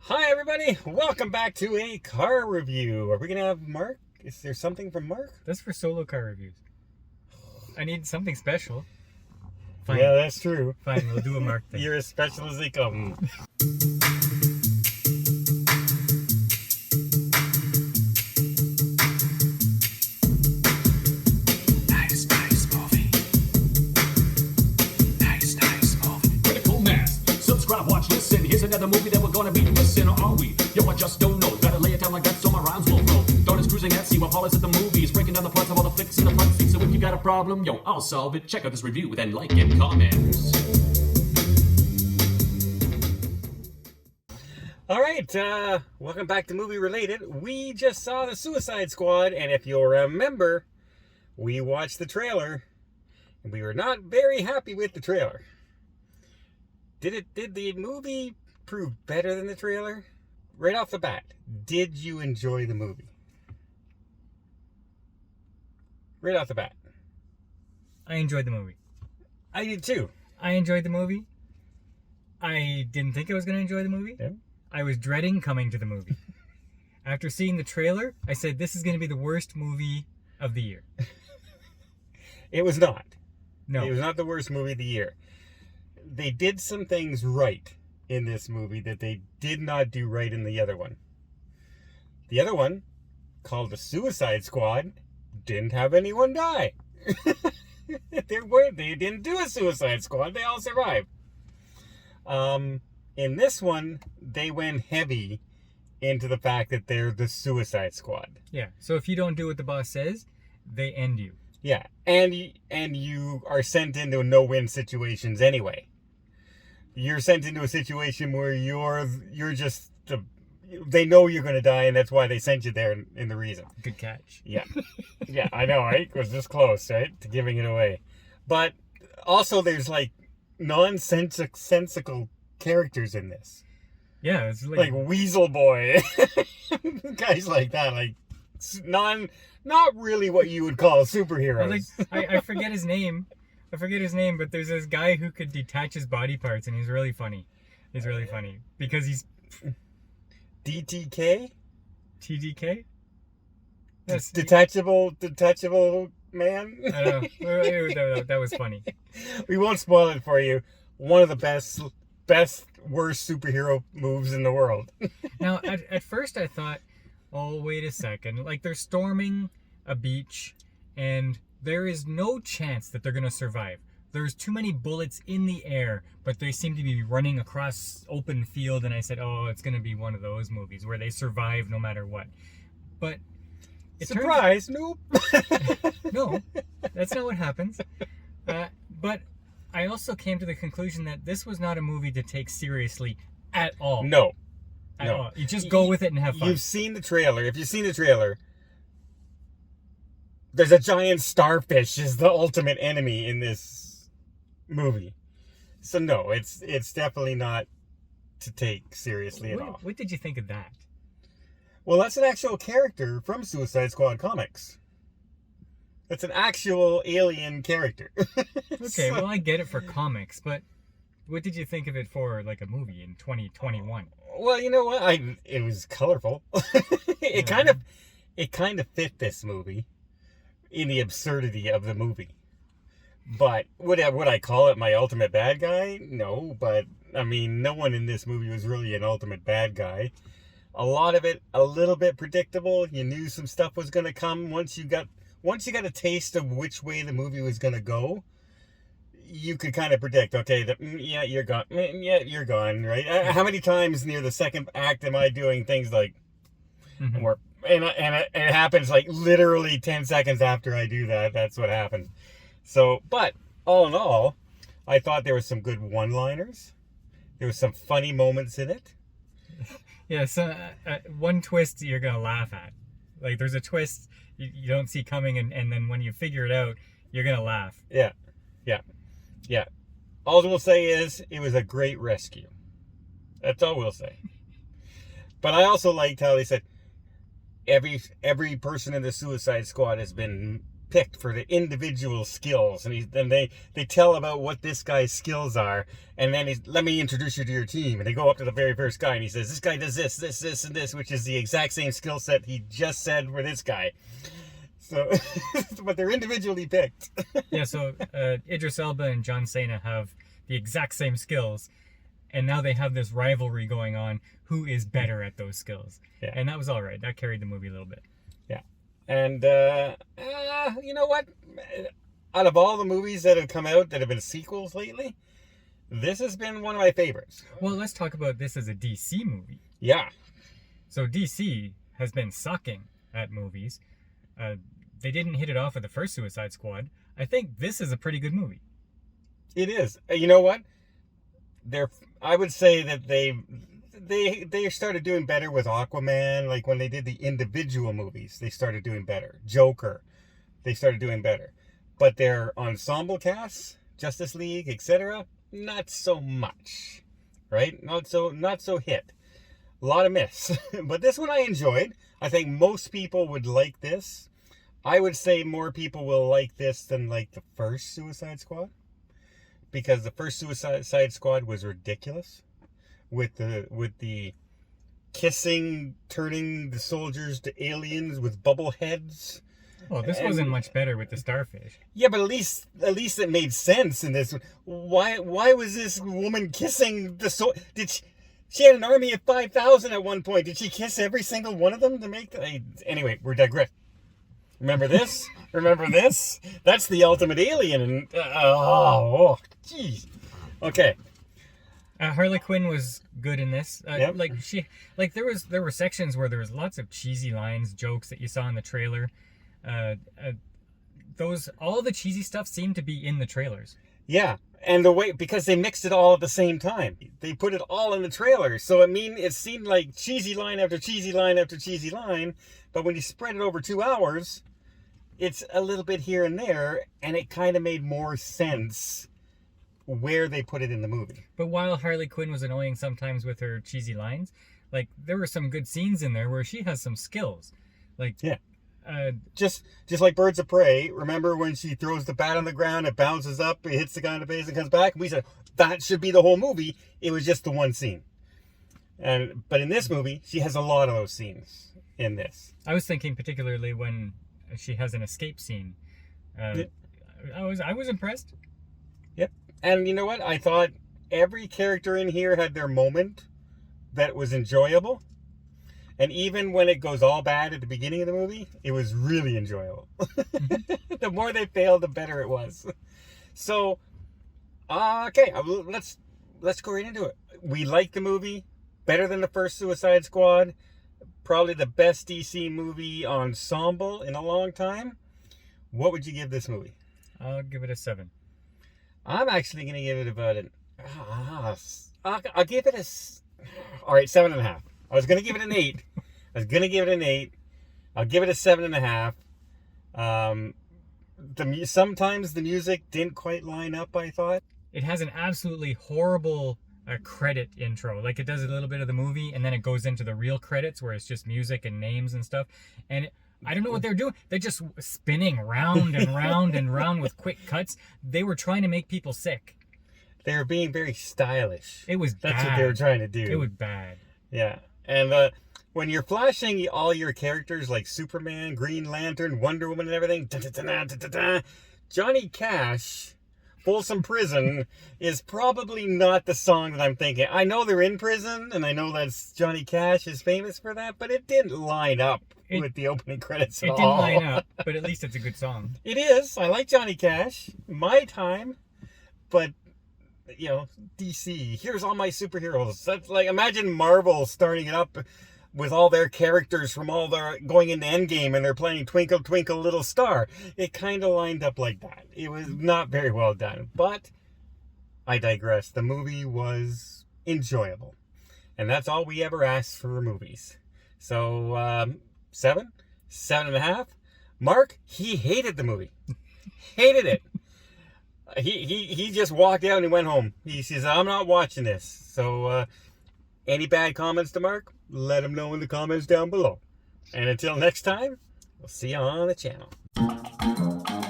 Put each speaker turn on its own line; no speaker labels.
Hi everybody, welcome back to a car review. Are we gonna have Mark? Is there something from Mark?
That's for solo car reviews. I need something special. Fine.
Yeah, that's true.
Fine, we'll do a Mark thing.
You're as special as they come.
Nice movie. Nice movie. Critical mass. Subscribe, watch, listen. Here's another movie that we're gonna be missing, or are we? Yo, I just don't know. Gotta lay it down like that so my rhymes will flow. Daughters cruising at sea while Paul is at the movies, breaking down the plots of all the flicks in the front seat. So if you got a problem, yo, I'll solve it. Check out this review, then like and comment.
Alright, welcome back to Movie Related. We just saw the Suicide Squad, and if you'll remember, we watched the trailer, and we were not very happy with the trailer. Did the movie prove better than the trailer? Right off the bat, did you enjoy the movie? Right off the bat.
I enjoyed the movie.
I did too.
I enjoyed the movie. I didn't think I was going to enjoy the movie.
Yeah.
I was dreading coming to the movie. After seeing the trailer, I said, this is going to be the worst movie of the year.
It was not.
No.
It was not the worst movie of the year. They did some things right in this movie that they did not do right in the other one. The other one, called the Suicide Squad, didn't have anyone die. They didn't do a Suicide Squad. They all survived. In this one, they went heavy into the fact that they're the Suicide Squad.
Yeah, so if you don't do what the boss says, they end you.
Yeah, and you are sent into no-win situations anyway. You're sent into a situation where you're just they know you're going to die, and that's why they sent you there in the reason.
Good catch.
Yeah. Yeah, I know, right? It was this close, right? To giving it away. But also there's like nonsensical characters in this.
Yeah, it's
Like Weasel Boy. Guys like that, like not really what you would call superheroes.
I forget his name. But there's this guy who could detach his body parts, and he's really funny. He's really funny because he's
DTK?
TDK. Yes,
Detachable man.
I don't know. That was funny.
We won't spoil it for you. One of the best worst superhero moves in the world.
Now, at first I thought, oh, wait a second. Like, they're storming a beach, and there is no chance that they're going to survive. There's too many bullets in the air, but they seem to be running across open field, and I said, oh, it's going to be one of those movies where they survive no matter what. But
Surprise! Nope.
No, that's not what happens. But I also came to the conclusion that this was not a movie to take seriously at all.
No.
At all. You just go with it and have fun.
You've seen the trailer. If you've seen the trailer, there's a giant starfish is the ultimate enemy in this movie. So no, it's definitely not to take seriously at all.
What did you think of that?
Well, that's an actual character from Suicide Squad comics. That's an actual alien character.
Okay, well, I get it for comics, but what did you think of it for, like, a movie in 2021?
Well, you know what? It was colorful. It kind of fit this movie in the absurdity of the movie. But would I call it my ultimate bad guy? No, but I mean, no one in this movie was really an ultimate bad guy. A lot of it a little bit predictable. You knew some stuff was going to come once you got a taste of which way the movie was going to go. You could kind of predict, okay, yeah, you're gone. Yeah, you're gone, right? How many times near the second act am I doing things like, and it happens like literally 10 seconds after I do that. That's what happens. So, but all in all, I thought there was some good one-liners. There was some funny moments in it.
Yeah, so one twist you're going to laugh at. Like, there's a twist you don't see coming, and then when you figure it out, you're going to laugh.
Yeah. All we'll say is, it was a great rescue. That's all we'll say. But I also liked how they said, every person in the Suicide Squad has been picked for the individual skills, and they tell about what this guy's skills are, and then let me introduce you to your team, and they go up to the very first guy, and he says, this guy does this, and this, which is the exact same skill set he just said for this guy. So, but they're individually picked.
Yeah, so Idris Elba and John Cena have the exact same skills, and now they have this rivalry going on, who is better at those skills.
Yeah.
And that was all right. That carried the movie a little bit.
Yeah. And, you know what? Out of all the movies that have come out that have been sequels lately, this has been one of my favorites.
Well, let's talk about this as a DC movie.
Yeah.
So DC has been sucking at movies. They didn't hit it off with the first Suicide Squad. I think this is a pretty good movie.
It is. You know what? I would say that they started doing better with Aquaman. Like when they did the individual movies, they started doing better. Joker, they started doing better. But their ensemble casts, Justice League, etc., not so much. Right? Not so hit. A lot of miss. But this one I enjoyed. I think most people would like this. I would say more people will like this than like the first Suicide Squad. Because the first Suicide Squad was ridiculous. With the kissing, turning the soldiers to aliens with bubble heads.
Well, this wasn't much better with the starfish.
Yeah, but at least it made sense in this. Why was this woman kissing the She had an army of 5,000 at one point. Did she kiss every single one of them to make that? Anyway, we're digressing. Remember this? Remember this? That's the ultimate alien. And jeez. Okay.
Harley Quinn was good in this.
Yep.
There were sections where there was lots of cheesy lines, jokes that you saw in the trailer. All the cheesy stuff seemed to be in the trailers.
Yeah. And because they mixed it all at the same time. They put it all in the trailer. So it seemed like cheesy line after cheesy line after cheesy line. But when you spread it over 2 hours, it's a little bit here and there. And it kind of made more sense where they put it in the movie.
But while Harley Quinn was annoying sometimes with her cheesy lines, like there were some good scenes in there where she has some skills. Like,
yeah. Just like Birds of Prey, remember when she throws the bat on the ground, it bounces up, it hits the guy in the face and comes back? We said, that should be the whole movie. It was just the one scene. But in this movie, she has a lot of those scenes in this.
I was thinking particularly when she has an escape scene. I was impressed.
Yep. And you know what? I thought every character in here had their moment that was enjoyable. And even when it goes all bad at the beginning of the movie, it was really enjoyable. The more they failed, the better it was. So, okay, let's go right into it. We like the movie better than the first Suicide Squad. Probably the best DC movie ensemble in a long time. What would you give this movie?
I'll give it a 7.
I'm actually going to give it about I'll give it all right, 7.5. I was going to give it an 8. I'll give it a 7.5. Sometimes the music didn't quite line up, I thought.
It has an absolutely horrible credit intro. Like it does a little bit of the movie and then it goes into the real credits where it's just music and names and stuff. And I don't know what they're doing. They're just spinning round and round and round with quick cuts. They were trying to make people sick.
They were being very stylish.
It was bad.
That's what they were trying to do.
It was bad.
Yeah. And when you're flashing all your characters like Superman, Green Lantern, Wonder Woman and everything, Johnny Cash, Folsom Prison is probably not the song that I'm thinking. I know they're in prison, and I know that Johnny Cash is famous for that, but it didn't line up with the opening credits at all.
It didn't line up, but at least it's a good song.
It is. I like Johnny Cash. My time. But, DC, here's all my superheroes. That's like, imagine Marvel starting it up with all their characters from all their going into Endgame and they're playing Twinkle Twinkle Little Star. It kind of lined up like that. It was not very well done, but I digress. The movie was enjoyable, and that's all we ever asked for movies. So 7.5. Mark, he hated the movie. Hated it. He just walked out and he went home. He says, I'm not watching this. So any bad comments to Mark, let him know in the comments down below. And until next time, we'll see you on the channel.
Bye.